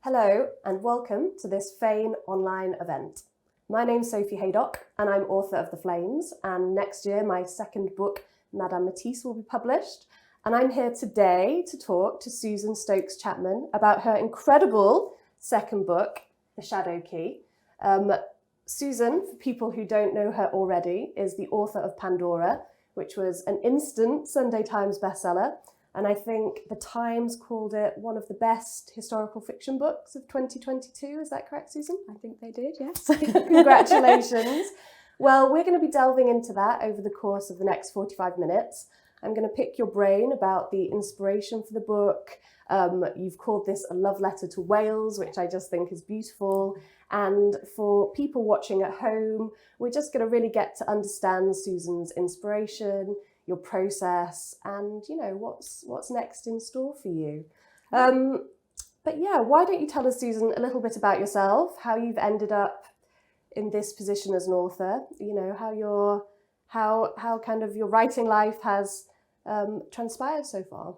Hello and welcome to this Fane Online event. My name's Sophie Haydock and I'm author of The Flames, and next year my second book, Madame Matisse, will be published. And I'm here today to talk to Susan Stokes Chapman about her incredible second book, The Shadow Key. Susan, for people who don't know her already, is the author of Pandora, which was an instant Sunday Times bestseller. And I think the Times called it one of the best historical fiction books of 2022. Is that correct, Susan? I think they did, yes. Congratulations. Well, we're going to be delving into that over the course of the next 45 minutes. I'm going to pick your brain about the inspiration for the book. You've called this a love letter to Wales, which I just think is beautiful. And for people watching at home, we're just going to really get to understand Susan's inspiration, your process, and what's next in store for you. But yeah, why don't you tell us, Susan, a little bit about yourself, how you've ended up in this position as an author, how kind of your writing life has transpired so far.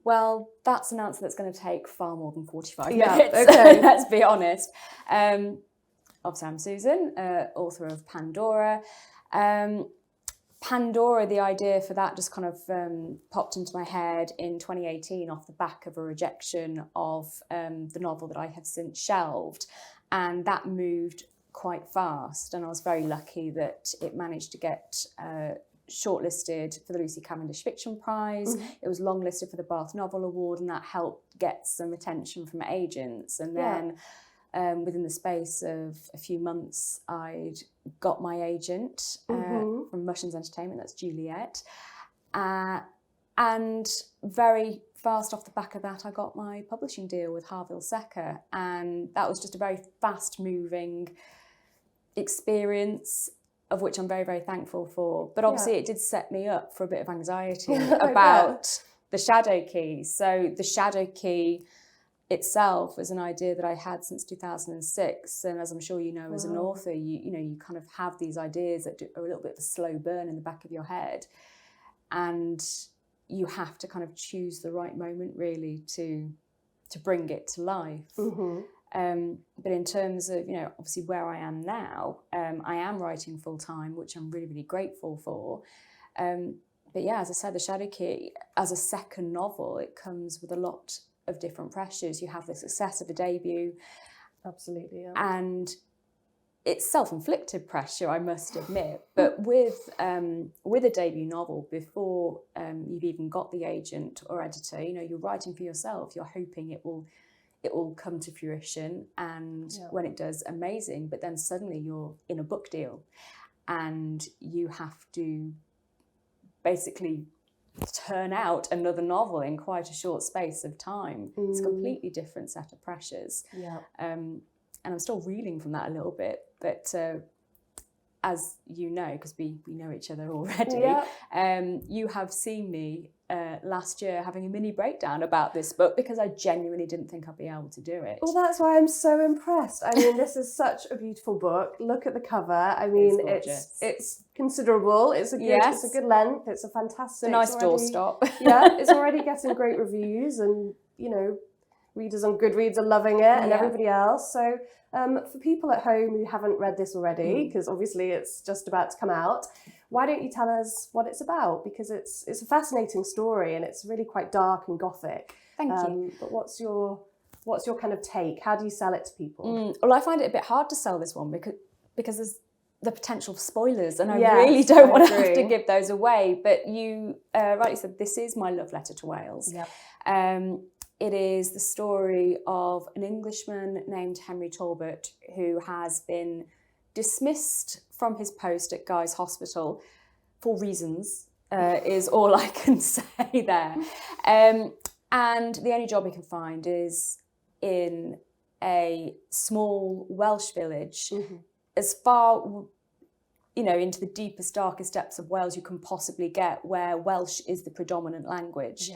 Well, that's an answer that's going to take far more than 45 Yeah, minutes, okay. Let's be honest. Obviously, I'm Susan, author of Pandora. Pandora, the idea for that just kind of popped into my head in 2018 off the back of a rejection of the novel that I have since shelved. And that moved quite fast. And I was very lucky that it managed to get shortlisted for the Lucy Cavendish Fiction Prize. Mm-hmm. It was longlisted for the Bath Novel Award, and that helped get some attention from agents. And then within the space of a few months, I'd got my agent from Mushins Entertainment, that's Juliet. And very fast off the back of that, I got my publishing deal with Harville Secker. And that was just a very fast-moving experience, of which I'm very, very thankful for. But obviously it did set me up for a bit of anxiety about the Shadow Key. So the Shadow Key itself was an idea that I had since 2006, and as I'm sure you know, as an author, you kind of have these ideas that are a little bit of a slow burn in the back of your head, and you have to kind of choose the right moment really to bring it to life. But in terms of obviously where I am now, I am writing full time, which I'm really, really grateful for. But yeah, as I said, The Shadow Key as a second novel, it comes with a lot of different pressures. You have the success of a debut, Absolutely, yeah. and it's self-inflicted pressure, I must admit. But with a debut novel, before you've even got the agent or editor, you're writing for yourself. You're hoping it will come to fruition, and when it does, amazing. But then suddenly you're in a book deal, and you have to basically turn out another novel in quite a short space of time. It's a completely different set of pressures. And I'm still reeling from that a little bit, but as you know, because we know each other already, you have seen me last year having a mini breakdown about this book because I genuinely didn't think I'd be able to do it. Well, that's why I'm so impressed. I mean, this is such a beautiful book. Look at the cover. I mean, it's considerable. It's a good length. It's a fantastic. It's a nice doorstop. It's already getting great reviews, and readers on Goodreads are loving it, and everybody else. So for people at home who haven't read this already, because obviously it's just about to come out, why don't you tell us what it's about? Because it's a fascinating story, and it's really quite dark and gothic. Thank you. But what's your kind of take? How do you sell it to people? Well, I find it a bit hard to sell this one because there's the potential for spoilers, and I really don't want to have to give those away. But you rightly said this is my love letter to Wales. It is the story of an Englishman named Henry Talbot who has been dismissed from his post at Guy's Hospital for reasons, is all I can say there. And the only job he can find is in a small Welsh village, as far into the deepest, darkest depths of Wales you can possibly get, where Welsh is the predominant language.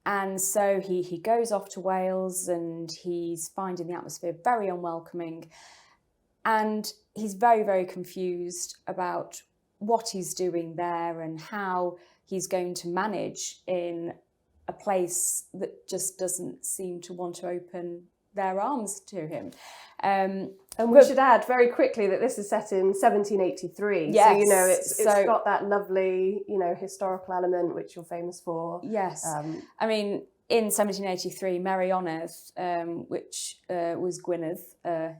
And so he goes off to Wales, and he's finding the atmosphere very unwelcoming. And he's very, very confused about what he's doing there and how he's going to manage in a place that just doesn't seem to want to open their arms to him. And we should add very quickly that this is set in 1783. Yes, so, you know, it's got that lovely, you know, historical element which you're famous for. Yes. I mean, in 1783, Meirionydd, which was Gwynedd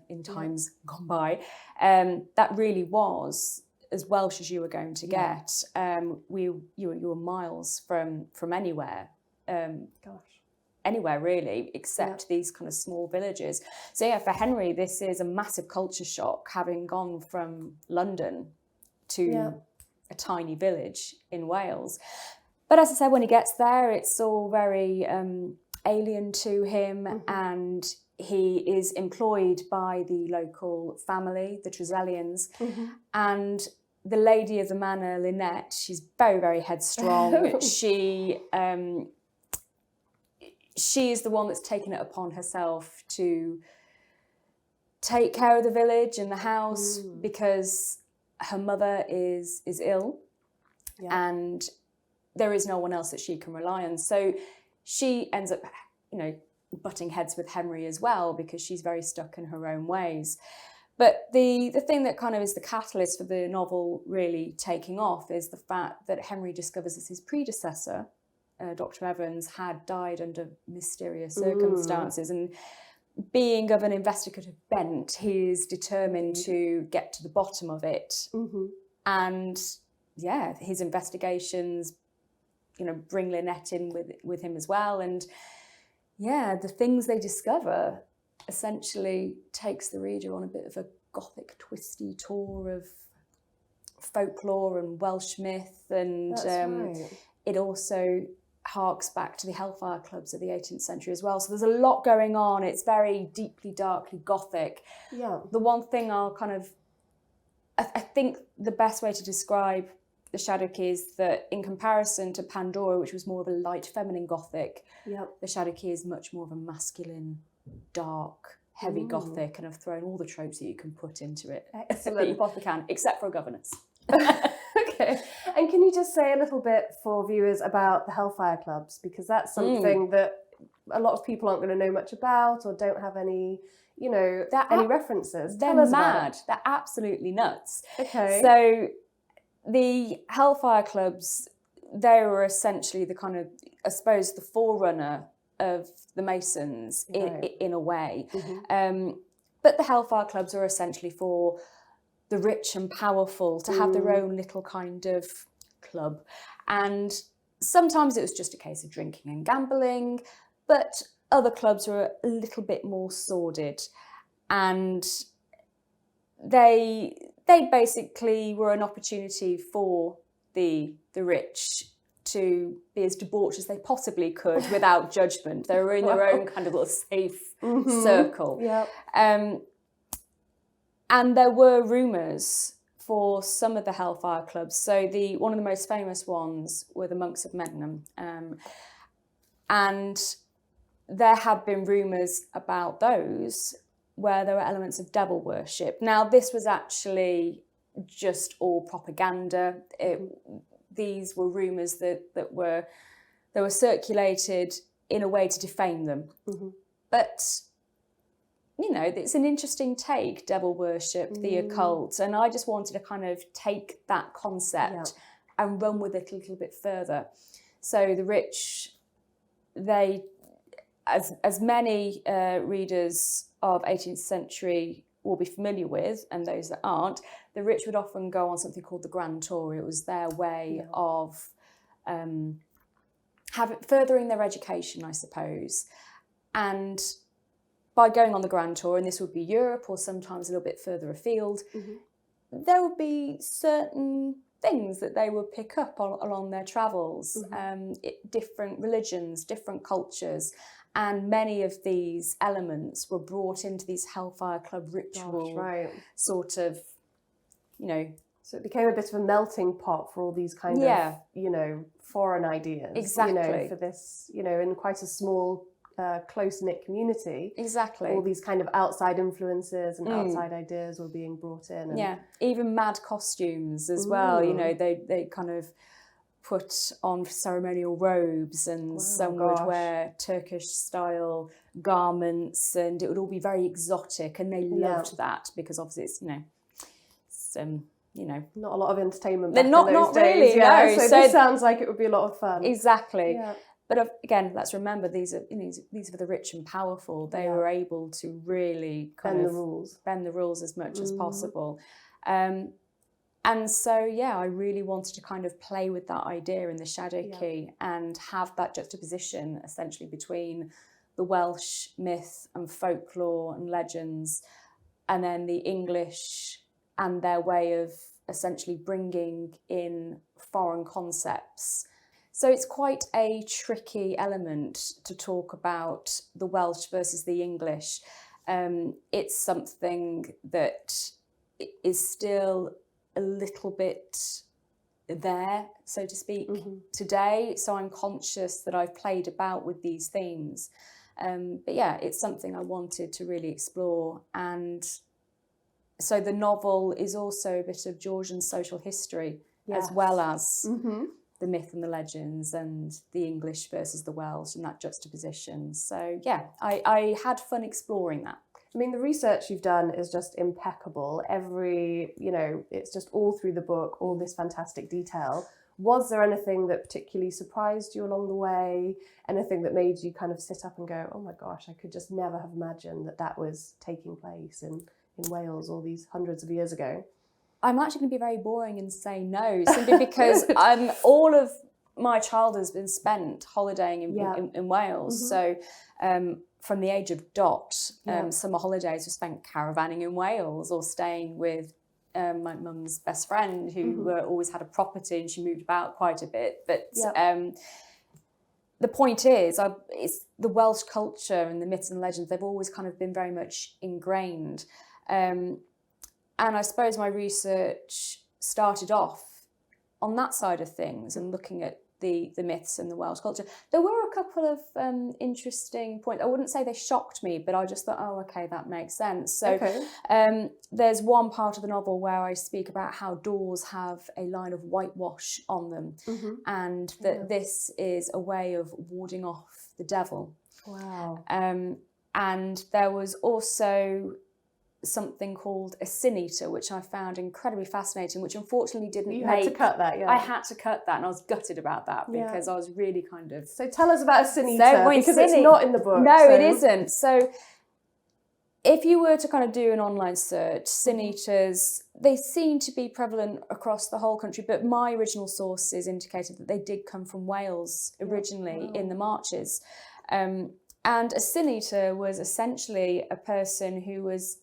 in times gone by, that really was as Welsh as you were going to get. You were miles from anywhere. Anywhere really, except these kind of small villages. So yeah, for Henry, this is a massive culture shock, having gone from London to a tiny village in Wales. But as I said, when he gets there, it's all very alien to him, and he is employed by the local family, the Tresilians, and the lady of the manor, Linette, she's very, very headstrong. She is the one that's taken it upon herself to take care of the village and the house because her mother is ill and there is no one else that she can rely on. So she ends up, you know, butting heads with Henry as well because she's very stuck in her own ways. But the thing that kind of is the catalyst for the novel really taking off is the fact that Henry discovers that his predecessor, Dr. Evans, had died under mysterious circumstances, and being of an investigative bent, he is determined to get to the bottom of it. And yeah, his investigations, you know, bring Linette in with him as well, and yeah, the things they discover essentially takes the reader on a bit of a gothic twisty tour of folklore and Welsh myth, and it also harks back to the Hellfire clubs of the 18th century as well. So there's a lot going on. It's very deeply, darkly gothic. The one thing I think the best way to describe the Shadow Key is that in comparison to Pandora, which was more of a light feminine gothic, the Shadow Key is much more of a masculine, dark, heavy gothic, and I've thrown all the tropes that you can put into it. Excellent. That you possibly can, except for a governess. Okay. And can you just say a little bit for viewers about the Hellfire clubs? Because that's something that a lot of people aren't going to know much about or don't have any, you know, any references. They're mad. They're absolutely nuts. Okay. So the Hellfire clubs, they were essentially the kind of, I suppose, the forerunner of the Masons in a way. But the Hellfire clubs are essentially for the rich and powerful to have their own little kind of club. And sometimes it was just a case of drinking and gambling, but other clubs were a little bit more sordid. And they basically were an opportunity for the rich to be as debauched as they possibly could without judgment. They were in their own kind of little safe circle. And there were rumours for some of the Hellfire clubs. So one of the most famous ones were the monks of Meirionydd. And there have been rumours about those where there were elements of devil worship. Now, this was actually just all propaganda. These were rumours that were circulated in a way to defame them. But you know, it's an interesting take, devil worship, the occult, and I just wanted to kind of take that concept and run with it a little bit further. So the rich, they, as many readers of 18th century will be familiar with, and those that aren't, the rich would often go on something called the Grand Tour. It was their way of furthering their education, I suppose. And by going on the Grand Tour, and this would be Europe or sometimes a little bit further afield, there would be certain things that they would pick up along their travels, different religions, different cultures, and many of these elements were brought into these Hellfire Club ritual sort of, you know. So it became a bit of a melting pot for all these kind of, you know, foreign ideas. Exactly. You know, for this, you know, in quite a small close-knit community. Exactly. All these kind of outside influences and outside ideas were being brought in. And even mad costumes as well. You know, they kind of put on ceremonial robes, and some would wear Turkish style garments, and it would all be very exotic, and they loved that because obviously it's not a lot of entertainment. They're not days. really. No. So this sounds like it would be a lot of fun. Exactly. Yeah. But again, let's remember these are the rich and powerful. They were able to really bend the rules as much as possible. And so, I really wanted to kind of play with that idea in the Shadow Key and have that juxtaposition essentially between the Welsh myth and folklore and legends, and then the English and their way of essentially bringing in foreign concepts. So it's quite a tricky element to talk about the Welsh versus the English. It's something that is still a little bit there, so to speak, today. So I'm conscious that I've played about with these themes. But it's something I wanted to really explore. And so the novel is also a bit of Georgian social history, as well as the myth and the legends and the English versus the Welsh and that juxtaposition. So I had fun exploring that. I mean, the research you've done is just impeccable. It's just all through the book, all this fantastic detail. Was there anything that particularly surprised you along the way? Anything that made you kind of sit up and go, oh my gosh, I could just never have imagined that was taking place in Wales all these hundreds of years ago? I'm actually going to be very boring and say no, simply because all of my childhood has been spent holidaying in Wales. So from the age of dot, summer holidays were spent caravanning in Wales or staying with my mum's best friend, who always had a property, and she moved about quite a bit. But the point is, it's the Welsh culture and the myths and legends, they've always kind of been very much ingrained. And I suppose my research started off on that side of things and looking at the myths and the Welsh culture. There were a couple of interesting points. I wouldn't say they shocked me, but I just thought, oh, okay, that makes sense. So there's one part of the novel where I speak about how doors have a line of whitewash on them, and that this is a way of warding off the devil. Wow. And there was also something called a sin eater, which I found incredibly fascinating, which unfortunately didn't You had to cut that, I had to cut that, and I was gutted about that because I was really kind of... So tell us about a sin eater, because it's not in the book. No, it isn't. So if you were to kind of do an online search, sin eaters, they seem to be prevalent across the whole country, but my original sources indicated that they did come from Wales originally in the marches. And a sin eater was essentially a person who was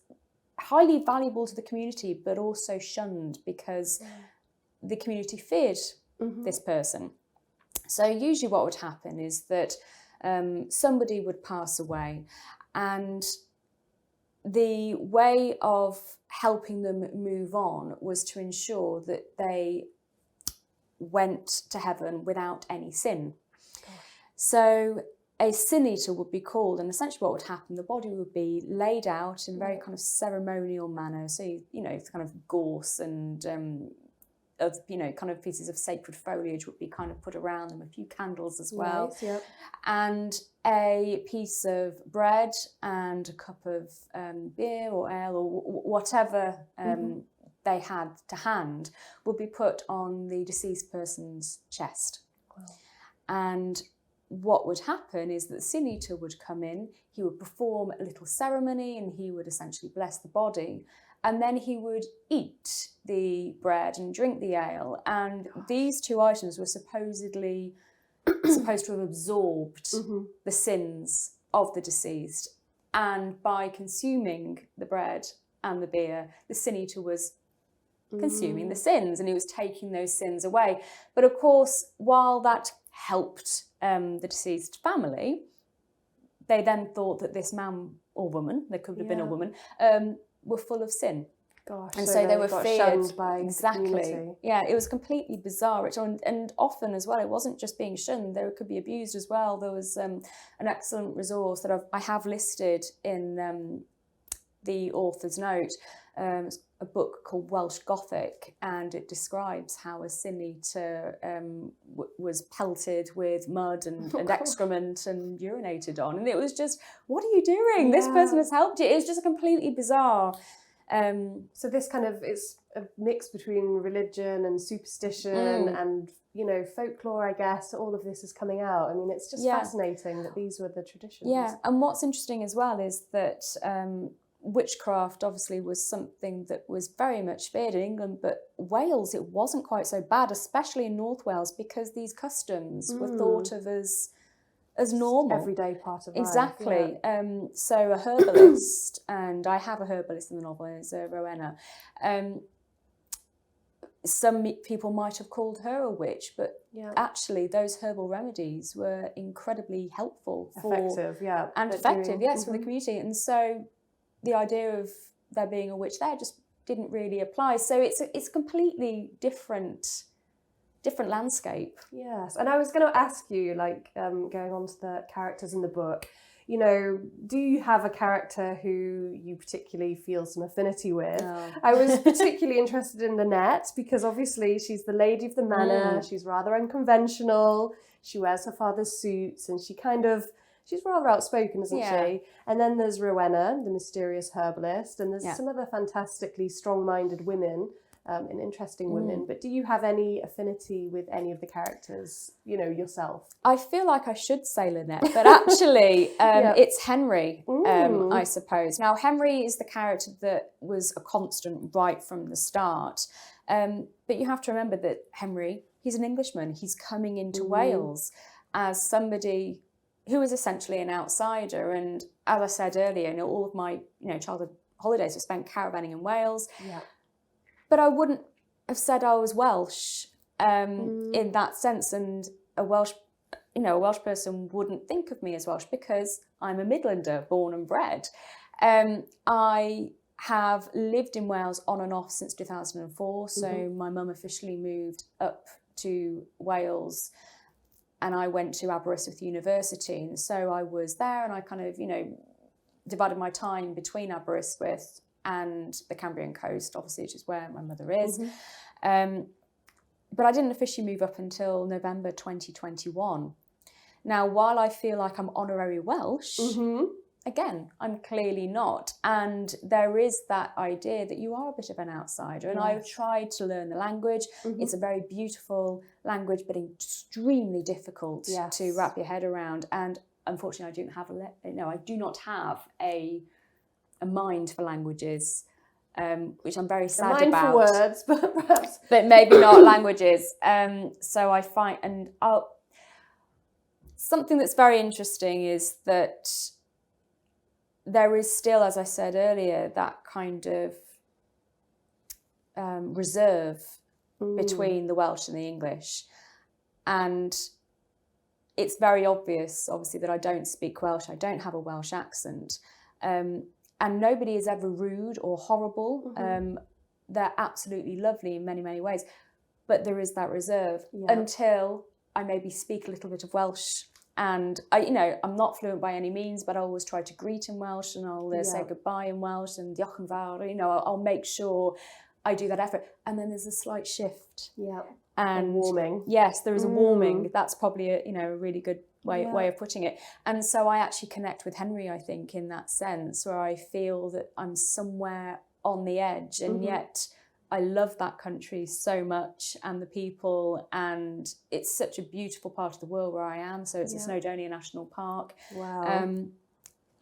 highly valuable to the community, but also shunned because the community feared this person. So usually what would happen is that somebody would pass away, and the way of helping them move on was to ensure that they went to heaven without any sin. So a sin eater would be called, and essentially what would happen, the body would be laid out in a very kind of ceremonial manner. So, it's kind of gorse and, kind of pieces of sacred foliage would be kind of put around them, a few candles as well. Nice, and a piece of bread and a cup of beer or ale or whatever they had to hand would be put on the deceased person's chest. Wow. And what would happen is that the sin eater would come in, he would perform a little ceremony, and he would essentially bless the body, and then he would eat the bread and drink the ale, and these two items were supposed to have absorbed the sins of the deceased, and by consuming the bread and the beer, the sin eater was consuming the sins, and he was taking those sins away. But of course, while that helped the deceased family, they then thought that this man or woman, there could have been a woman, were full of sin. Gosh, and so they were feared by exactly. Yeah, it was completely bizarre. And often as well, it wasn't just being shunned; they could be abused as well. There was an excellent resource that I have listed in the author's note a book called Welsh Gothic, and it describes how a sin-eater was pelted with mud and excrement and urinated on. And it was just, what are you doing? Yeah. This person has helped you. It was just completely bizarre. So this kind of is a mix between religion and superstition and, you know, folklore, I guess. All of this is coming out. I mean, it's just fascinating that these were the traditions. Yeah, and what's interesting as well is that witchcraft obviously was something that was very much feared in England, but Wales, it wasn't quite so bad, especially in North Wales, because these customs were thought of as normal. Everyday part of life. Exactly. Yeah. So a herbalist, and I have a herbalist in the novel, is Rowena. Some people might have called her a witch, but actually those herbal remedies were incredibly helpful for effective for the community. And so the idea of there being a witch there just didn't really apply. So it's completely different landscape. Yes, and I was going to ask you, like, going on to the characters in the book, you know, do you have a character who you particularly feel some affinity with? Oh. I was particularly interested in Linette because obviously she's the lady of the manor, she's rather unconventional, she wears her father's suits, and she's rather outspoken, isn't she? And then there's Rowena, the mysterious herbalist, and there's some other fantastically strong-minded women and interesting women. But do you have any affinity with any of the characters, you know, yourself? I feel like I should say Linette, but actually it's Henry, I suppose. Now, Henry is the character that was a constant right from the start. But you have to remember that Henry, he's an Englishman. He's coming into Wales as somebody who is essentially an outsider. And as I said earlier, you know, all of my childhood holidays were spent caravanning in Wales. Yeah. But I wouldn't have said I was Welsh in that sense. And a Welsh person wouldn't think of me as Welsh because I'm a Midlander, born and bred. I have lived in Wales on and off since 2004. So my mum officially moved up to Wales and I went to Aberystwyth University. And so I was there and I kind of, divided my time between Aberystwyth and the Cambrian coast, obviously, which is where my mother is. But I didn't officially move up until November 2021. Now, while I feel like I'm honorary Welsh, again, I'm clearly not. And there is that idea that you are a bit of an outsider. And I've tried to learn the language. It's a very beautiful language, but extremely difficult to wrap your head around. And unfortunately, I do not have a mind for languages, which I'm very sad about. For words, but perhaps. But maybe not languages. So I find, something that's very interesting is that there is still, as I said earlier, that kind of reserve between the Welsh and the English. And it's very obvious, obviously, that I don't speak Welsh. I don't have a Welsh accent. And nobody is ever rude or horrible. They're absolutely lovely in many, many ways. But there is that reserve until I maybe speak a little bit of Welsh. And I'm not fluent by any means, but I always try to greet in Welsh and I'll say goodbye in Welsh and diolch yn fawr. I'll make sure I do that effort. And then there's a slight shift. Yeah. And a warming. Yes, there is a warming. That's probably a really good way of putting it. And so I actually connect with Henry, I think, in that sense, where I feel that I'm somewhere on the edge, and yet I love that country so much and the people, and it's such a beautiful part of the world where I am. So it's the Snowdonia National Park. Wow.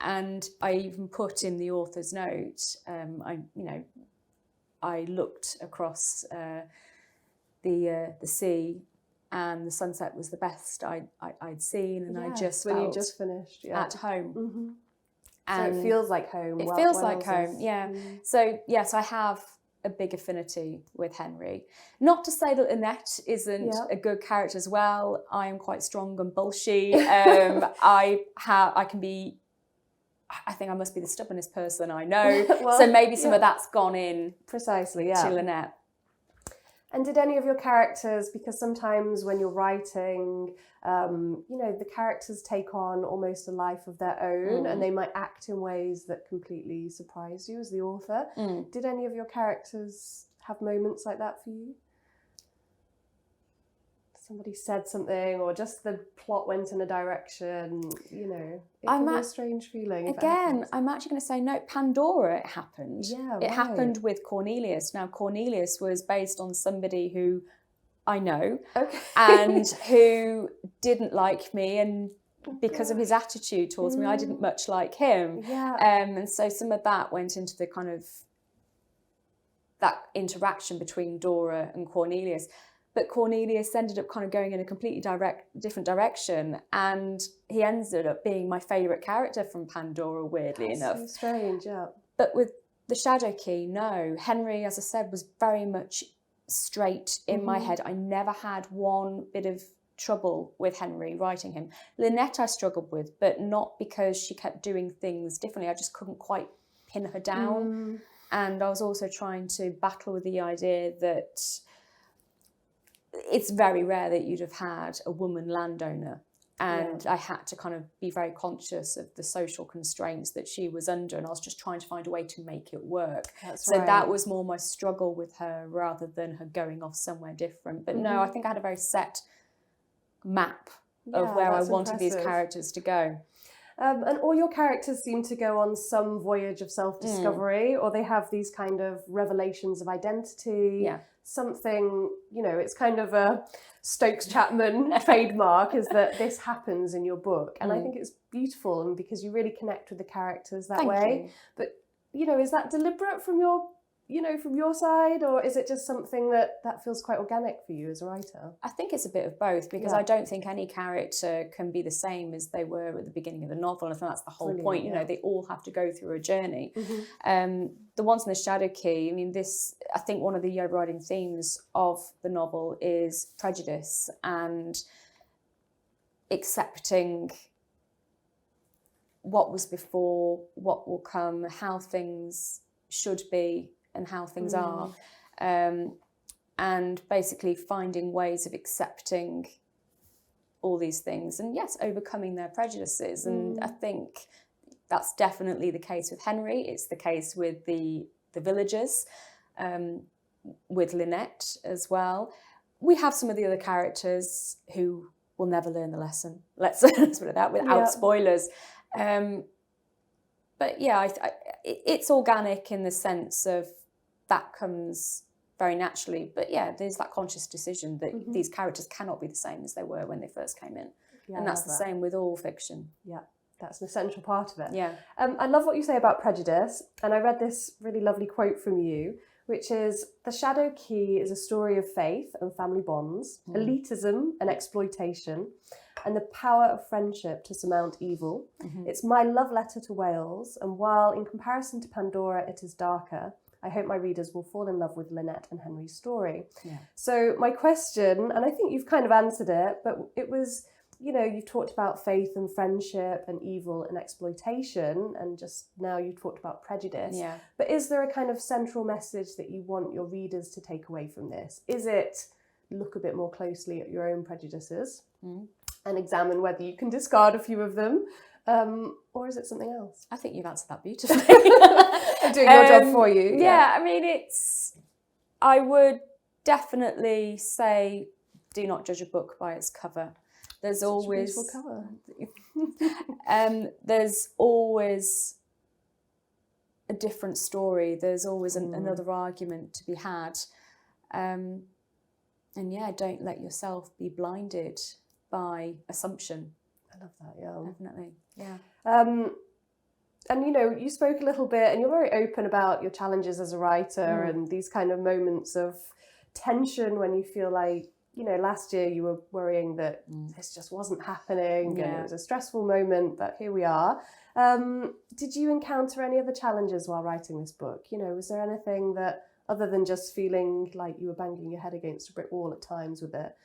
And I even put in the author's note, I looked across the sea, and the sunset was the best I'd seen, and I just when felt you just finished at home. And so it feels like home. It feels like home, yeah. So yes, I have a big affinity with Henry. Not to say that Linette isn't a good character as well. I am quite strong and bulshy. I think I must be the stubbornest person I know. So maybe some of that's gone in precisely to Linette. And did any of your characters, because sometimes when you're writing, the characters take on almost a life of their own and they might act in ways that completely surprise you as the author. Did any of your characters have moments like that for you? Somebody said something, or just the plot went in a direction, it can be a strange feeling. Again, I'm actually going to say no. Pandora, it happened. Yeah, it happened with Cornelius. Now, Cornelius was based on somebody who I know and who didn't like me, and because of his attitude towards me, I didn't much like him. Yeah. And so some of that went into the kind of that interaction between Dora and Cornelius. But Cornelius ended up kind of going in a completely different direction, and he ended up being my favourite character from Pandora, weirdly enough. So strange, yeah. But with the Shadow Key, no. Henry, as I said, was very much straight in my head. I never had one bit of trouble with Henry writing him. Linette I struggled with, but not because she kept doing things differently. I just couldn't quite pin her down. And I was also trying to battle with the idea that it's very rare that you'd have had a woman landowner, and I had to kind of be very conscious of the social constraints that she was under, and I was just trying to find a way to make it work. That was more my struggle with her rather than her going off somewhere different. But no, I think I had a very set map of where I wanted these characters to go. And all your characters seem to go on some voyage of self-discovery, or they have these kind of revelations of identity. Yeah. Something, it's kind of a Stokes Chapman trademark, is that this happens in your book. And I think it's beautiful, and because you really connect with the characters that way. But, is that deliberate from your side, or is it just something that feels quite organic for you as a writer? I think it's a bit of both, because I don't think any character can be the same as they were at the beginning of the novel. And I think that's the whole point. They all have to go through a journey. The ones in the Shadow Key, I think one of the overriding themes of the novel is prejudice and accepting what was before, what will come, how things should be and how things are, and basically finding ways of accepting all these things and overcoming their prejudices. And I think that's definitely the case with Henry. It's the case with the villagers, with Linette as well. We have some of the other characters who will never learn the lesson. Let's put it that without spoilers. But it's organic in the sense of that comes very naturally. But there's that conscious decision that these characters cannot be the same as they were when they first came in. And that's the same with all fiction. Yeah, that's an essential part of it. Yeah. I love what you say about prejudice. And I read this really lovely quote from you, which is, "The Shadow Key is a story of faith and family bonds, elitism and exploitation, and the power of friendship to surmount evil. It's my love letter to Wales, and while in comparison to Pandora it is darker, I hope my readers will fall in love with Linette and Henry's story." So my question, and I think you've kind of answered it, but it was, you've talked about faith and friendship and evil and exploitation, and just now you talked about prejudice. But is there a kind of central message that you want your readers to take away from this? Is it look a bit more closely at your own prejudices and examine whether you can discard a few of them? Or is it something else? I think you've answered that beautifully. I'm doing your job for you. I would definitely say, do not judge a book by its cover. There's always a beautiful cover. There's always a different story. There's always another argument to be had. And don't let yourself be blinded by assumption. I love that, Definitely, yeah. And you spoke a little bit, and you're very open about your challenges as a writer and these kind of moments of tension when you feel like, last year you were worrying that this just wasn't happening and it was a stressful moment, but here we are. Did you encounter any other challenges while writing this book? Was there anything that, other than just feeling like you were banging your head against a brick wall at times with it,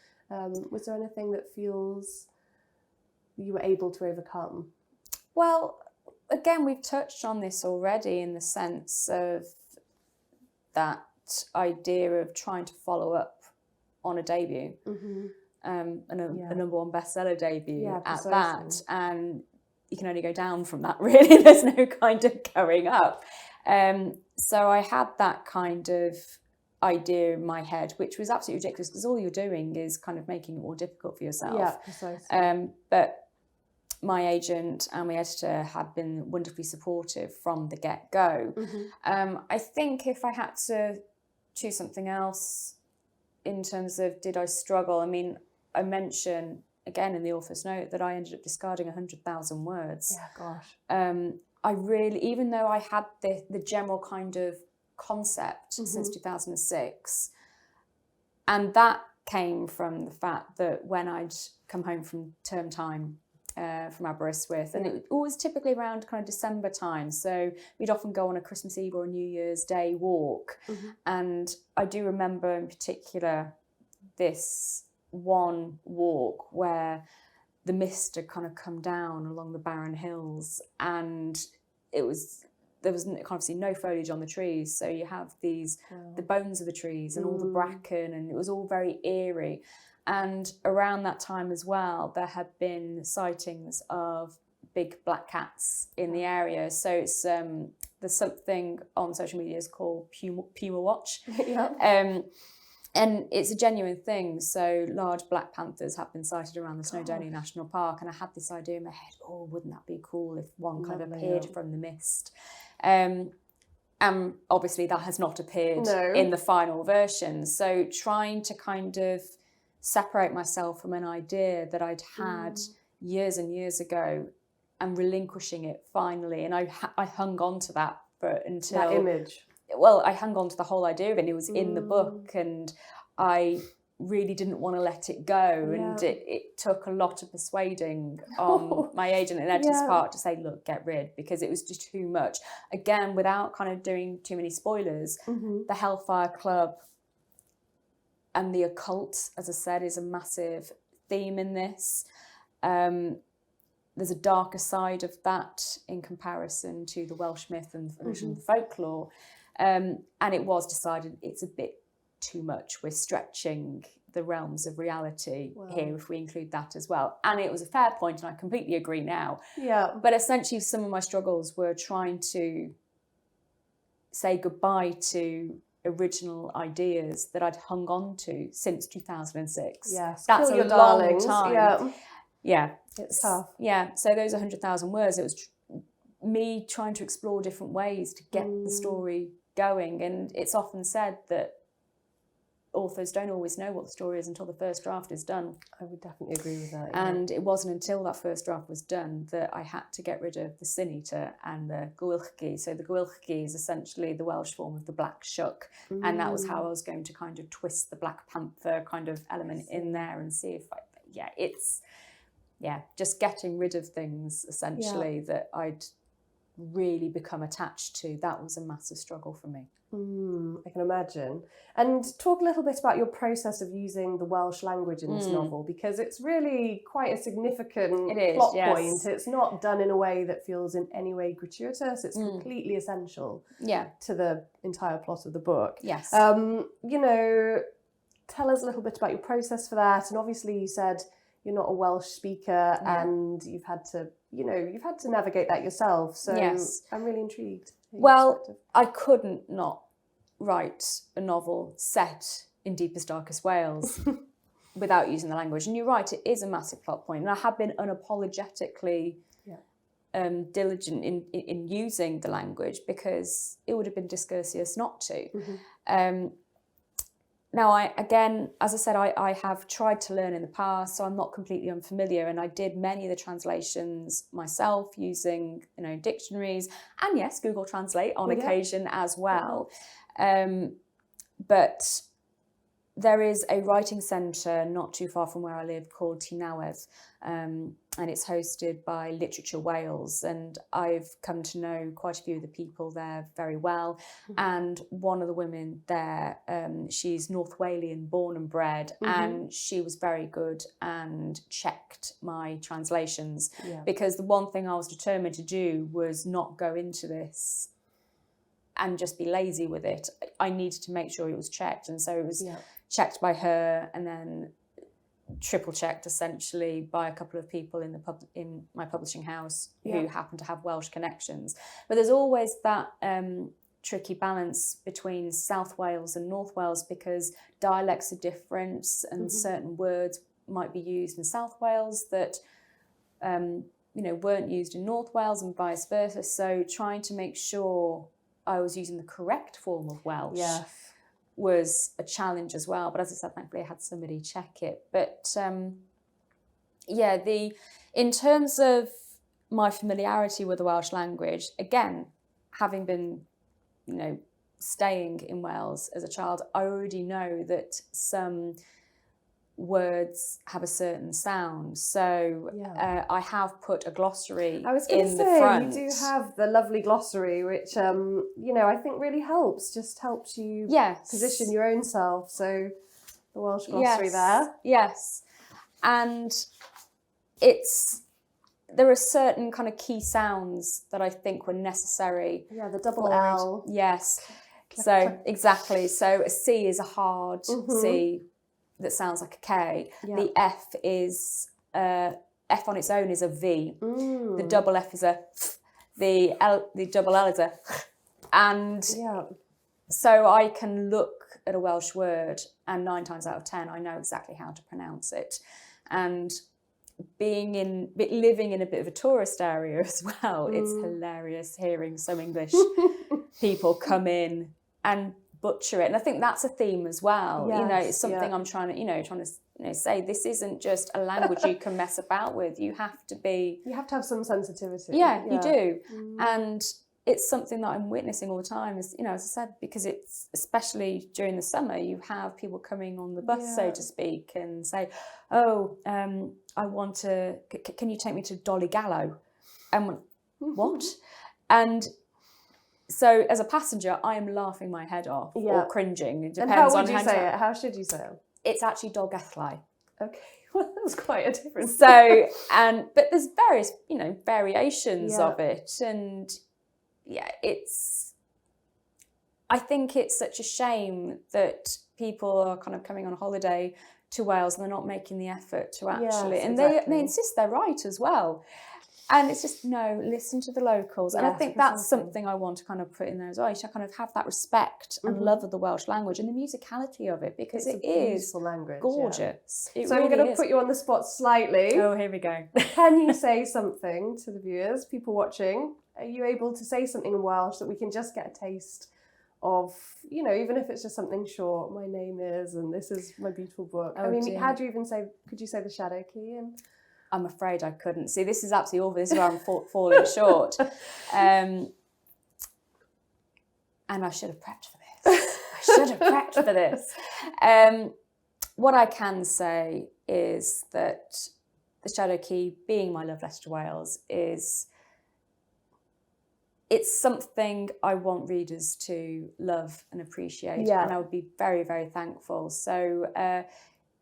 was there anything that feels you were able to overcome? Well, again, we've touched on this already in the sense of that idea of trying to follow up on a debut, and a number one bestseller debut at that, and you can only go down from that, really. There's no kind of going up. So I had that kind of idea in my head, which was absolutely ridiculous, because all you're doing is kind of making it more difficult for yourself. Yeah, precisely. But my agent and my editor had been wonderfully supportive from the get-go. I think if I had to choose something else in terms of did I struggle, I mean, I mention again in the author's note that I ended up discarding 100,000 words. Yeah, gosh. I really, even though I had the general kind of concept since 2006, and that came from the fact that when I'd come home from term time from Aberystwyth, and it was typically around kind of December time, so we'd often go on a Christmas Eve or a New Year's Day walk, and I do remember in particular this one walk where the mist had kind of come down along the barren hills, and there was obviously no foliage on the trees, so you have these the bones of the trees and all the bracken, and it was all very eerie. And around that time as well, there had been sightings of big black cats in the area. So it's there's something on social media is called Puma Watch. And it's a genuine thing. So large black panthers have been sighted around the Snowdonia National Park. And I had this idea in my head, oh, wouldn't that be cool if one kind of appeared from the mist? And obviously that has not appeared in the final version. So trying to kind of separate myself from an idea that I'd had years and years ago and relinquishing it finally. And I hung on to that until... That image. Well, I hung on to the whole idea of it, and it was in the book, and I really didn't want to let it go. And it took a lot of persuading on my agent and editor's part to say, look, get rid, because it was just too much. Again, without kind of doing too many spoilers, the Hellfire Club and the occult, as I said, is a massive theme in this. There's a darker side of that in comparison to the Welsh myth and the folklore. And it was decided it's a bit too much. We're stretching the realms of reality here if we include that as well. And it was a fair point, and I completely agree now. Yeah. But essentially some of my struggles were trying to say goodbye to original ideas that I'd hung on to since 2006. Yes, that's a long time. Yeah. It's tough. Yeah, so those 100,000 words, it was me trying to explore different ways to get the story going. And it's often said that authors don't always know what the story is until the first draft is done. I would definitely agree with that. And it wasn't until that first draft was done that I had to get rid of the Sinita and the Gwilchgi. So the Gwilchgi is essentially the Welsh form of the black shuck. And that was how I was going to kind of twist the Black Panther kind of element in there and see if just getting rid of things essentially that I'd really become attached to. That was a massive struggle for me. I can imagine. And talk a little bit about your process of using the Welsh language in this novel, because it's really quite a significant plot point. It's not done in a way that feels in any way gratuitous. It's completely essential to the entire plot of the book. Yes. You know, tell us a little bit about your process for that. And obviously you said you're not a Welsh speaker and you've had to navigate that yourself. So I'm really intrigued. Well, I couldn't not write a novel set in deepest, darkest Wales without using the language. And you're right, it is a massive plot point. And I have been unapologetically diligent in using the language, because it would have been discourteous not to. Now, as I said, I have tried to learn in the past, so I'm not completely unfamiliar, and I did many of the translations myself using, dictionaries, and yes, Google Translate on occasion as well. But there is a writing centre not too far from where I live called Penhelyg, and it's hosted by Literature Wales, and I've come to know quite a few of the people there very well. And one of the women there, she's North Walian born and bred, and she was very good and checked my translations, because the one thing I was determined to do was not go into this and just be lazy with it. I needed to make sure it was checked. And so it was checked by her and then triple checked essentially by a couple of people in my publishing house who happen to have Welsh connections. But there's always that tricky balance between South Wales and North Wales, because dialects are different and certain words might be used in South Wales that weren't used in North Wales and vice versa. So trying to make sure I was using the correct form of Welsh was a challenge as well. But as I said, thankfully I had somebody check it. But in terms of my familiarity with the Welsh language, again, having been, staying in Wales as a child, I already know that some words have a certain sound. So I have put a glossary in the front. You do have the lovely glossary, which I think really helps you position your own self. So the Welsh glossary there. Yes. And there are certain kind of key sounds that I think were necessary. Yeah, the double L. Yes. So exactly. So a C is a hard C that sounds like a K. Yeah. The F is F on its own is a V. The double F is a F. The double L is a F. And so I can look at a Welsh word and 9 times out of 10 I know exactly how to pronounce it. And living in a bit of a tourist area as well, it's hilarious hearing some English people come in and butcher it. And I think that's a theme as well. Yes, it's something I'm trying to say, this isn't just a language you can mess about with. You have to have some sensitivity. Yeah, you do. And it's something that I'm witnessing all the time, as I said, because it's, especially during the summer, you have people coming on the bus, so to speak, and say, I want to, can you take me to Donegallo? And what? And so as a passenger, I am laughing my head off or cringing. It depends how would you say it? How should you say it? It's actually Dolgellau. Okay, well, that was quite a difference. So, but there's various, variations of it. And I think it's such a shame that people are kind of coming on holiday to Wales and they're not making the effort to actually, they insist they're right as well. And it's just, no, listen to the locals. And I think that's something I want to kind of put in there as well. You should kind of have that respect and love of the Welsh language and the musicality of it, because it is language, gorgeous. Yeah. So I'm going to put you on the spot slightly. Oh, here we go. Can you say something to the viewers, people watching? Are you able to say something in Welsh that we can just get a taste of, even if it's just something short, my name is, and this is my beautiful book. Oh, dear. How do you even say, could you say the shadow key? I'm afraid I couldn't. See, this is absolutely awful. This is where I'm falling short. And I should have prepped for this. What I can say is that the shadow key, being my love letter to Wales, it's something I want readers to love and appreciate. And I would be very, very thankful. So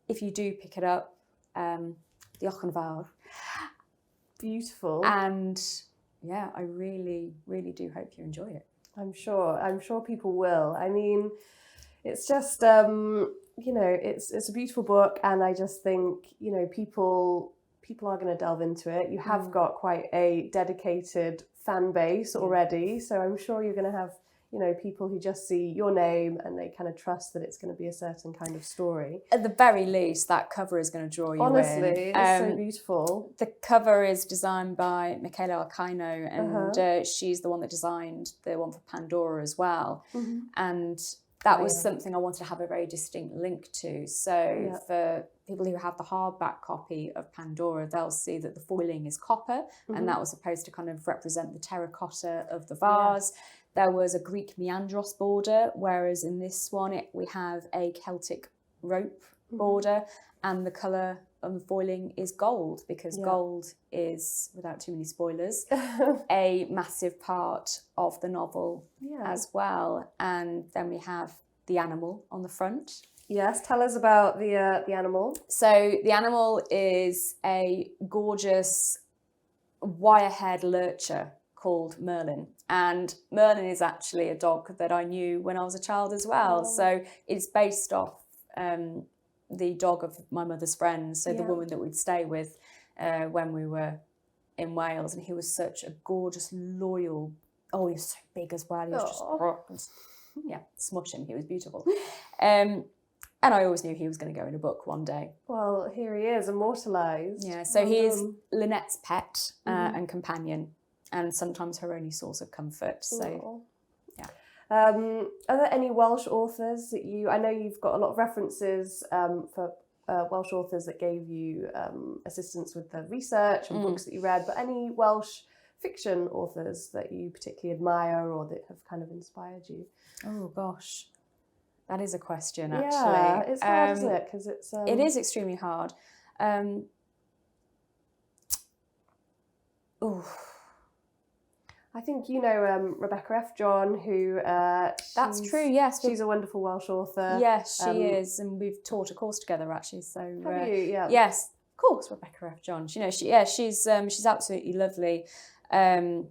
if you do pick it up, diolch yn fawr. Beautiful. And I really, really do hope you enjoy it. I'm sure people will. I mean, it's just, it's a beautiful book, and I just think, people are going to delve into it. You have got quite a dedicated fan base already, so I'm sure you're going to have, people who just see your name and they kind of trust that it's going to be a certain kind of story. At the very least, that cover is going to draw you Honestly, in. it's so beautiful. The cover is designed by Meirionydd, and she's the one that designed the one for Pandora as well. And that was something I wanted to have a very distinct link to. So for people who have the hardback copy of Pandora, they'll see that the foiling is copper, and that was supposed to kind of represent the terracotta of the vase. There was a Greek meandros border, whereas in this one we have a Celtic rope border, and the colour on the foiling is gold, because gold is, without too many spoilers, a massive part of the novel as well. And then we have the animal on the front. Yes, tell us about the animal. So the animal is a gorgeous wire-haired lurcher called Merlin. And Merlin is actually a dog that I knew when I was a child as well. So it's based off the dog of my mother's friends, so the woman that we'd stay with when we were in Wales, and he was such a gorgeous, loyal. Oh, he was so big as well. He was just smush him. He was beautiful. And I always knew he was going to go in a book one day. Well, here he is, immortalised. Yeah, so he is Linette's pet and companion, and sometimes her only source of comfort. So, yeah. Are there any Welsh authors that I know you've got a lot of references for Welsh authors that gave you assistance with the research and books that you read, but any Welsh fiction authors that you particularly admire or that have kind of inspired you? Oh, gosh. That is a question, actually. Yeah, it's hard, isn't it? Because it is extremely hard. I think you know Rebecca F. John, who... That's true, yes. She's a wonderful Welsh author. Yes, she is, and we've taught a course together, actually. So have you? Yeah. Yes, of course, Rebecca F. John. She's absolutely lovely, and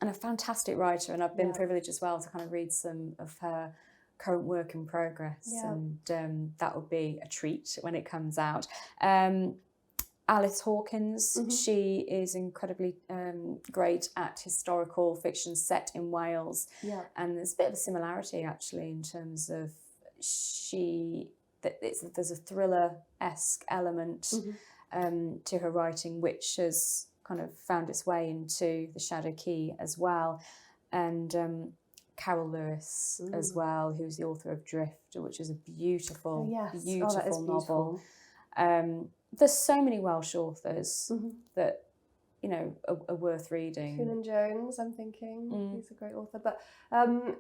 a fantastic writer, and I've been privileged as well to kind of read some of her current work in progress, and that would be a treat when it comes out. Alice Hawkins, she is incredibly great at historical fiction set in Wales, and there's a bit of a similarity actually in terms of there's a thriller-esque element to her writing, which has kind of found its way into The Shadow Key as well, and Carol Lewis as well, who's the author of Drift, which is a beautiful, beautiful novel. There's so many Welsh authors that, you know, are worth reading. Cunan Jones, I'm thinking, he's a great author. But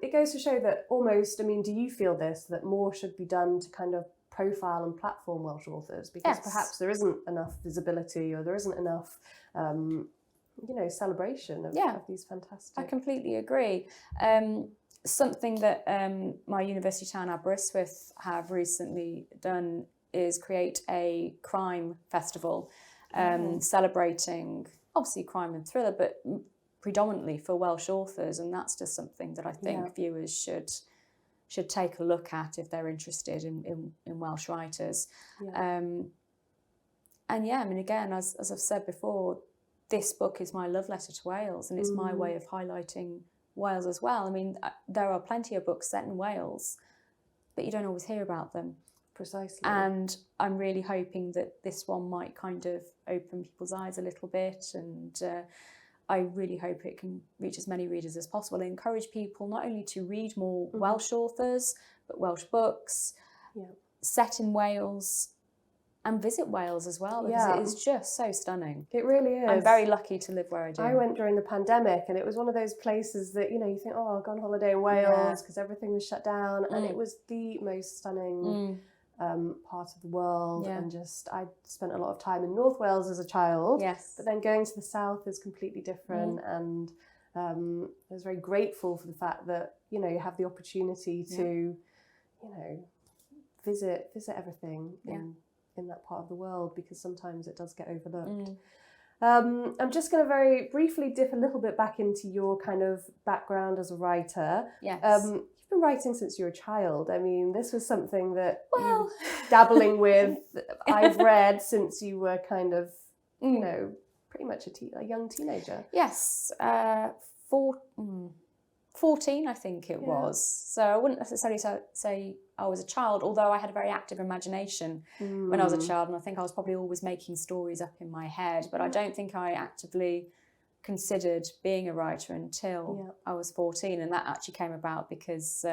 it goes to show that almost, I mean, do you feel that more should be done to kind of profile and platform Welsh authors? Because perhaps there isn't enough visibility, or there isn't enough celebration of these fantastic... I completely agree. Something that my university town Aberystwyth have recently done is create a crime festival, celebrating obviously crime and thriller, but predominantly for Welsh authors, and that's just something that I think viewers should take a look at if they're interested in Welsh writers. And I mean, again, as I've said before, this book is my love letter to Wales, and it's my way of highlighting Wales as well. I mean, there are plenty of books set in Wales, but you don't always hear about them. Precisely. And I'm really hoping that this one might kind of open people's eyes a little bit, and I really hope it can reach as many readers as possible and encourage people not only to read more Welsh authors, but Welsh books set in Wales, and visit Wales as well, because it is just so stunning. It really is. I'm very lucky to live where I do. I went during the pandemic, and it was one of those places that, you know, you think, oh, I'll go on holiday in Wales because everything was shut down, and it was the most stunning part of the world, and just I spent a lot of time in North Wales as a child, but then going to the south is completely different, and I was very grateful for the fact that, you know, you have the opportunity to, you know, visit everything in that part of the world, because sometimes it does get overlooked. I'm just going to very briefly dip a little bit back into your kind of background as a writer. You've been writing since you were a child. I mean, this was something that you were dabbling with, I've read, since you were kind of, you know, pretty much a young teenager. Yes, 14, I think it was. So I wouldn't necessarily say I was a child, although I had a very active imagination when I was a child, and I think I was probably always making stories up in my head, but I don't think I actively considered being a writer until I was 14, and that actually came about because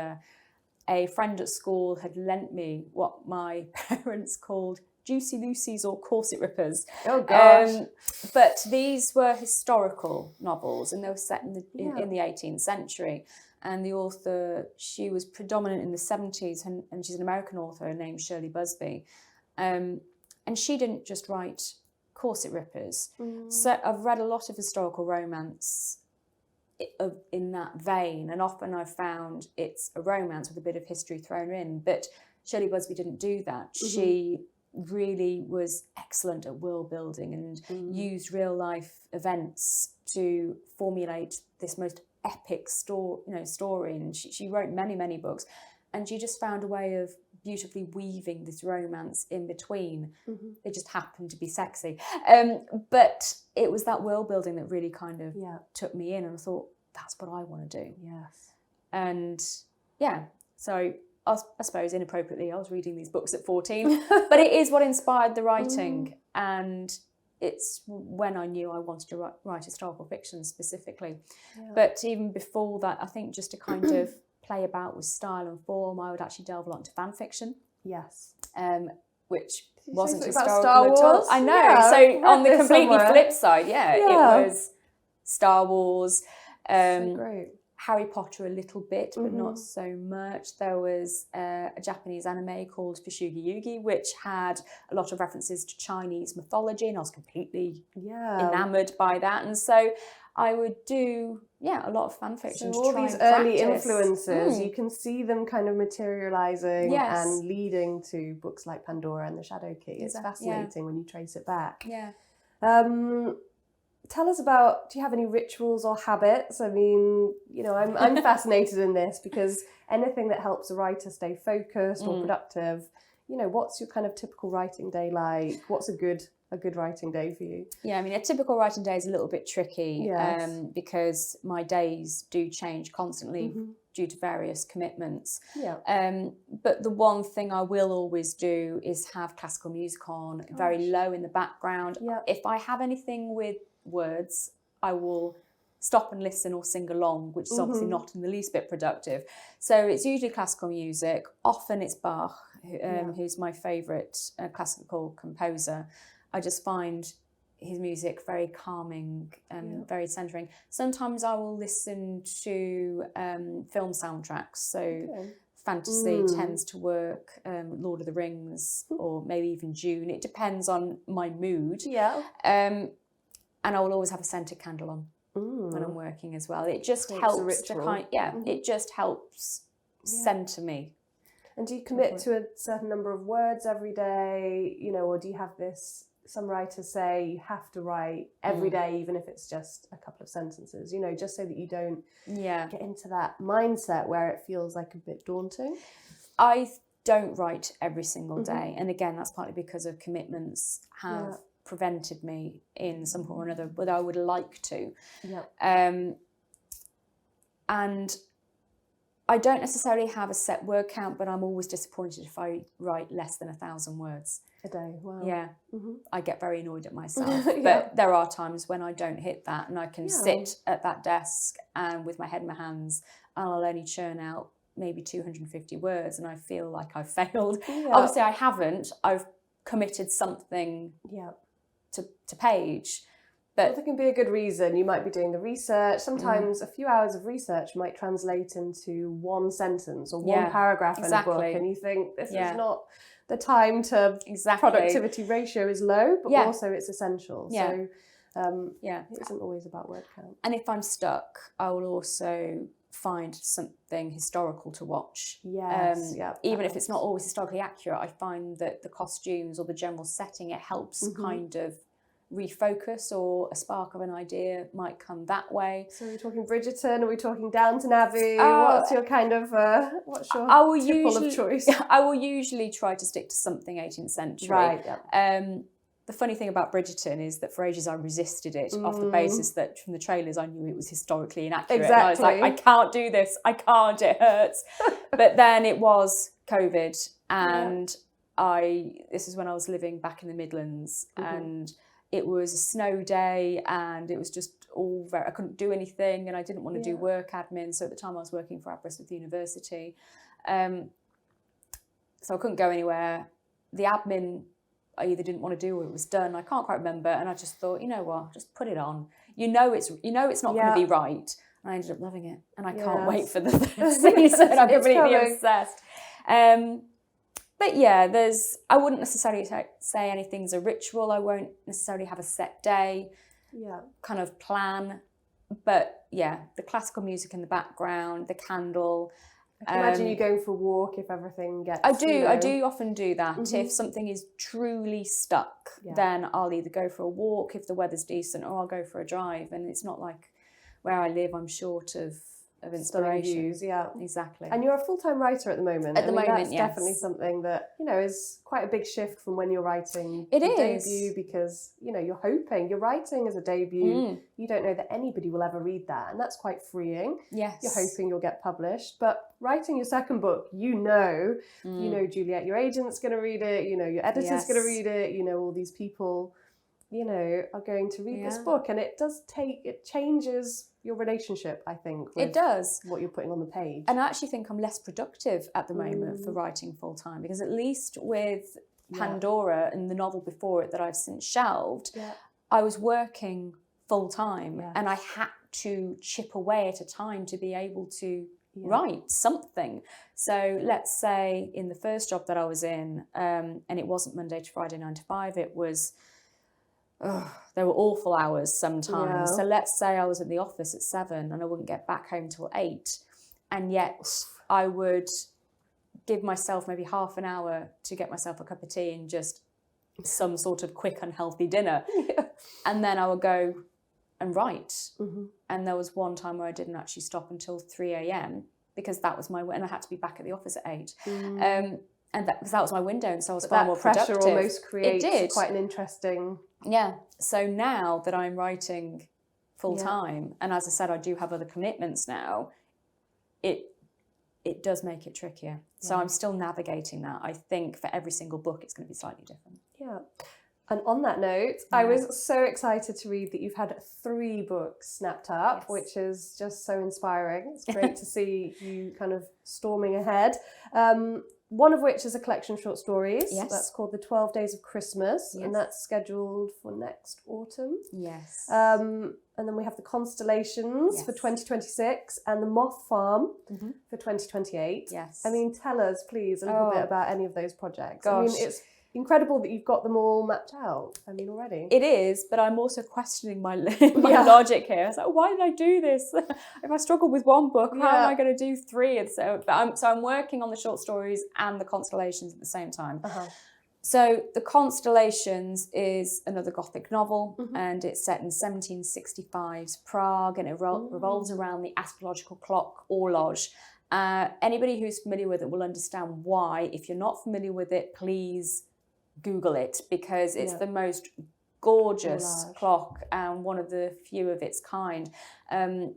a friend at school had lent me what my parents called Juicy Lucy's or corset rippers. Oh gosh! But these were historical novels, and they were set in the 18th century. And the author, she was predominant in the 70s, and she's an American author named Shirley Busby. And she didn't just write corset rippers. So I've read a lot of historical romance in that vein, and often I've found it's a romance with a bit of history thrown in. But Shirley Busby didn't do that. She really was excellent at world building and used real life events to formulate this most epic story. And she wrote many books, and she just found a way of beautifully weaving this romance in between. They just happened to be sexy. But it was that world building that really kind of took me in, and I thought, that's what I want to do. Yes. And yeah, so I suppose inappropriately I was reading these books at 14, but it is what inspired the writing. And it's when I knew I wanted to write historical fiction specifically. But even before that, I think just to kind of play about with style and form, I would actually delve a lot into fan fiction. Yes. Which wasn't historical Star Wars at all. I know. So on the completely flip side, it was Star Wars. So great. Harry Potter a little bit, but not so much. There was a Japanese anime called Plas Helyg, which had a lot of references to Chinese mythology, and I was completely enamoured by that. And so I would do, a lot of fan fiction. So all these early influences, you can see them kind of materialising and leading to books like Pandora and the Shadow Key. It's fascinating when you trace it back. Tell us about, do you have any rituals or habits? I mean, I'm fascinated in this because anything that helps a writer stay focused or productive, what's your kind of typical writing day like? What's a good writing day for you? Yeah, I mean, a typical writing day is a little bit tricky because my days do change constantly due to various commitments. But the one thing I will always do is have classical music on, very low in the background. If I have anything with words, I will stop and listen or sing along, which is obviously not in the least bit productive. So it's usually classical music. Often it's Bach, who's my favourite classical composer. I just find his music very calming and very centering. Sometimes I will listen to film soundtracks. So fantasy tends to work, Lord of the Rings, or maybe even Dune. It depends on my mood. And I will always have a scented candle on when I'm working as well. It just helps to it just helps centre me. And do you commit to a certain number of words every day, or do you have this, some writers say you have to write every day, even if it's just a couple of sentences, just so that you don't get into that mindset where it feels like a bit daunting? I don't write every single day. And again, that's partly because of commitments have prevented me in some form or another, but I would like to. And I don't necessarily have a set word count, but I'm always disappointed if I write less than 1,000 words a day. Wow. I get very annoyed at myself. But there are times when I don't hit that, and I can sit at that desk and with my head in my hands, and I'll only churn out maybe 250 words, and I feel like I've failed. Obviously I haven't. I've committed something to page. But there can be a good reason. You might be doing the research. Sometimes a few hours of research might translate into one sentence or one paragraph in a book, and you think this is not the time to. Productivity ratio is low, but also it's essential. So it isn't always about word count. And if I'm stuck, I will also find something historical to watch. Even if it's not always historically accurate, I find that the costumes or the general setting, it helps kind of refocus, or a spark of an idea might come that way. So are we talking Bridgerton? Are we talking Downton Abbey? What's your kind of tipple of choice? I will usually try to stick to something 18th century. The funny thing about Bridgerton is that for ages I resisted it off the basis that from the trailers I knew it was historically inaccurate. And I was like, I can't do this. I can't. It hurts. But then it was COVID, and this is when I was living back in the Midlands, and it was a snow day, and it was just all I couldn't do anything, and I didn't want to do work admin. So at the time I was working for Aberystwyth University. So I couldn't go anywhere. The admin I either didn't want to do or it was done. I can't quite remember. And I just thought, you know what, just put it on. You know it's not going to be right. And I ended up loving it. And I can't wait for the third season. I'm completely obsessed. But I wouldn't necessarily say anything's a ritual. I won't necessarily have a set day kind of plan. But the classical music in the background, the candle. I can imagine you going for a walk if everything gets... I do often do that. If something is truly stuck, then I'll either go for a walk if the weather's decent, or I'll go for a drive. And it's not like where I live, I'm short of of inspiration. Views, yeah. Exactly. And you're a full-time writer at the moment. At the moment, that's yes. definitely something that, is quite a big shift from when you're writing It your is. debut, because, you're writing as a debut. You don't know that anybody will ever read that, and that's quite freeing. Yes. You're hoping you'll get published, but writing your second book, Juliet, your agent's going to read it, your editor's going to read it, all these people, are going to read this book, and it changes your relationship, I think. It does. What you're putting on the page. And I actually think I'm less productive at the moment for writing full time, because at least with Pandora and the novel before it that I've since shelved, I was working full time and I had to chip away at a time to be able to write something. So let's say in the first job that I was in, and it wasn't Monday to Friday 9 to 5, it was there were awful hours sometimes. Yeah. So let's say I was at the office at 7 and I wouldn't get back home till 8, and yet I would give myself maybe half an hour to get myself a cup of tea and just some sort of quick unhealthy dinner, and then I would go and write. And there was one time where I didn't actually stop until 3 a.m. because that was and I had to be back at the office at 8. And that was my window, and so I was far more productive. That pressure almost creates it did. Quite an interesting... Yeah. So now that I'm writing full time, and as I said, I do have other commitments now, it does make it trickier. So I'm still navigating that. I think for every single book, it's going to be slightly different. Yeah. And on that note, I was so excited to read that you've had 3 books snapped up, which is just so inspiring. It's great to see you kind of storming ahead. One of which is a collection of short stories. Yes. That's called The 12 Days of Christmas, and that's scheduled for next autumn. Yes. And then we have The Constellations for 2026 and The Moth Farm for 2028. Yes. I mean, tell us, please, a little bit about any of those projects. Gosh. I mean, it's incredible that you've got them all mapped out. I mean, already. It is, but I'm also questioning my logic here. I was like, why did I do this? If I struggle with one book, how am I going to do 3? And so I'm working on the short stories and the constellations at the same time. So The Constellations is another Gothic novel, and it's set in 1765's Prague, and it revolves around the astrological clock, horloge. Anybody who's familiar with it will understand why. If you're not familiar with it, please Google it, because it's the most gorgeous clock and one of the few of its kind. And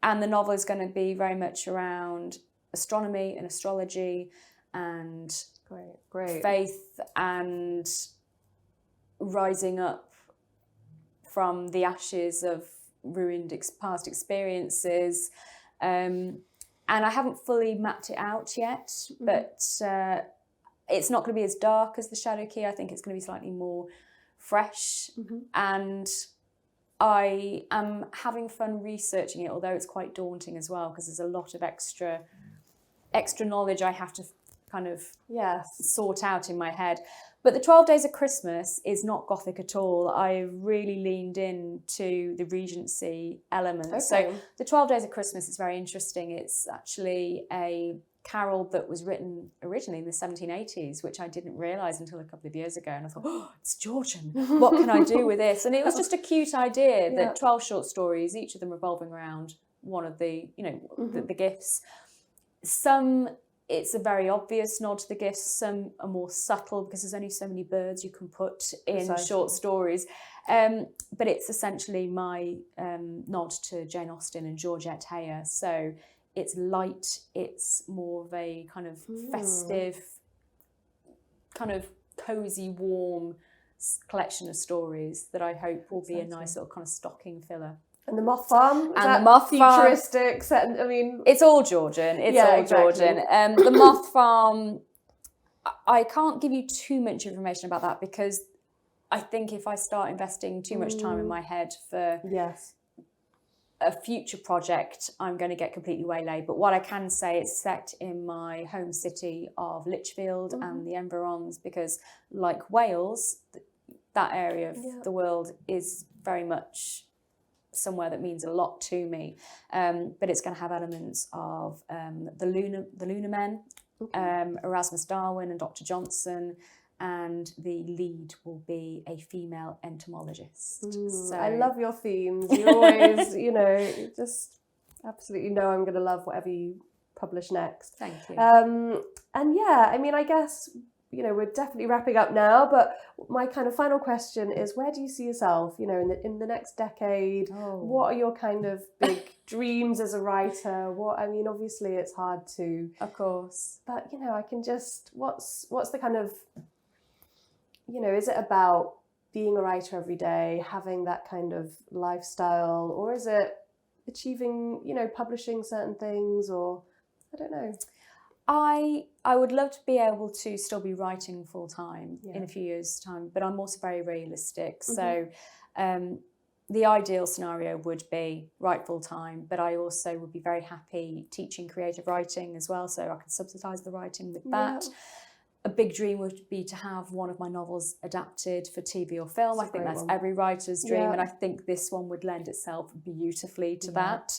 the novel is going to be very much around astronomy and astrology and faith and rising up from the ashes of ruined past experiences. And I haven't fully mapped it out yet, but it's not going to be as dark as The Shadow Key. I think it's going to be slightly more fresh. And I am having fun researching it, although it's quite daunting as well, because there's a lot of extra knowledge I have to kind of sort out in my head. But The 12 Days of Christmas is not Gothic at all. I really leaned into the Regency element. So The 12 Days of Christmas is very interesting. It's actually a carol that was written originally in the 1780s, which I didn't realise until a couple of years ago. And I thought, it's Georgian. What can I do with this? And it was just a cute idea that 12 short stories, each of them revolving around one of the, the gifts. Some, it's a very obvious nod to the gifts. Some are more subtle because there's only so many birds you can put in short stories. But it's essentially my nod to Jane Austen and Georgette Heyer. So it's light, it's more of a kind of festive, kind of cosy, warm collection of stories that I hope will be a nice little kind of stocking filler. And The Moth Farm? And The Moth Farm. Futuristic set, I mean... It's all Georgian. Georgian. The Moth Farm, I can't give you too much information about that, because I think if I start investing too much time in my head for a future project, I'm going to get completely waylaid. But what I can say, it's set in my home city of Lichfield and the environs, because like Wales, that area of the world is very much somewhere that means a lot to me. But it's going to have elements of the Lunar Men, Erasmus Darwin and Dr. Johnson, and the lead will be a female entomologist. So I love your themes. You always, Absolutely. No, I'm going to love whatever you publish next. Thank you. And yeah, I mean, I guess, you know, we're definitely wrapping up now, but my kind of final question is, where do you see yourself, you know, in the next decade? What are your kind of big dreams as a writer? I mean, obviously it's hard to... Of course. But, you know, I can just, what's the kind of, you know, is it about being a writer every day, having that kind of lifestyle, or is it achieving, you know, publishing certain things, or I don't know. I would love to be able to still be writing full time in a few years' time, but I'm also very realistic. So the ideal scenario would be write full time, but I also would be very happy teaching creative writing as well, so I can subsidise the writing with that. A big dream would be to have one of my novels adapted for TV or film. I think that's every writer's dream, and I think this one would lend itself beautifully to that.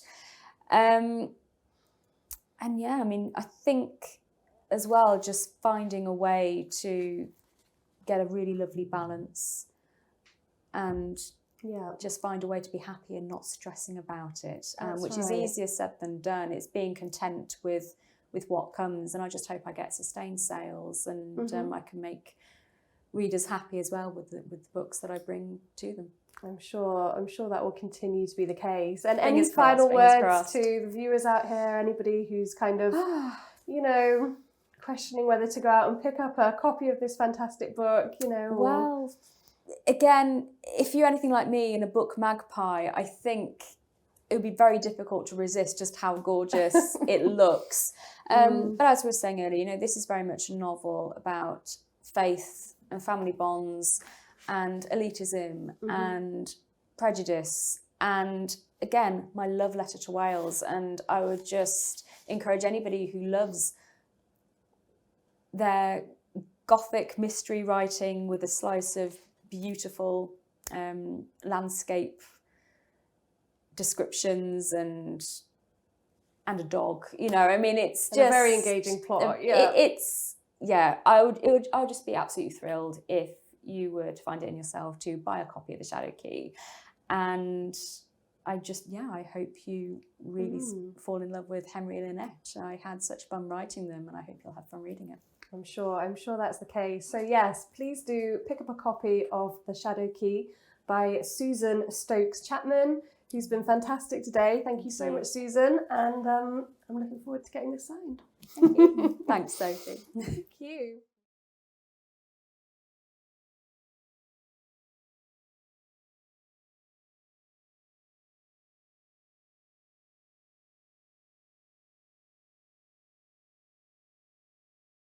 And yeah, I mean, I think as well, just finding a way to get a really lovely balance and just find a way to be happy and not stressing about it, which is easier said than done. It's being content with what comes, and I just hope I get sustained sales and I can make readers happy as well with the books that I bring to them. I'm sure that will continue to be the case. And any final words to the viewers out here, anybody who's kind of, you know, questioning whether to go out and pick up a copy of this fantastic book, you know? Well, again, if you're anything like me and a book magpie, I think it would be very difficult to resist just how gorgeous it looks. But as we were saying earlier, you know, this is very much a novel about faith and family bonds and elitism and prejudice, and again, my love letter to Wales. And I would just encourage anybody who loves their Gothic mystery writing with a slice of beautiful landscape descriptions and a dog, you know, I mean, it's just a very engaging plot. I would just be absolutely thrilled if you were to find it in yourself to buy a copy of The Shadow Key. And I hope you really fall in love with Henry and Linette. I had such fun writing them, and I hope you'll have fun reading it. I'm sure that's the case. So yes, please do pick up a copy of The Shadow Key by Susan Stokes Chapman, who's been fantastic today. Thank you so much, Susan, and I'm looking forward to getting this signed. Thank you. Thanks, Sophie. Thank you.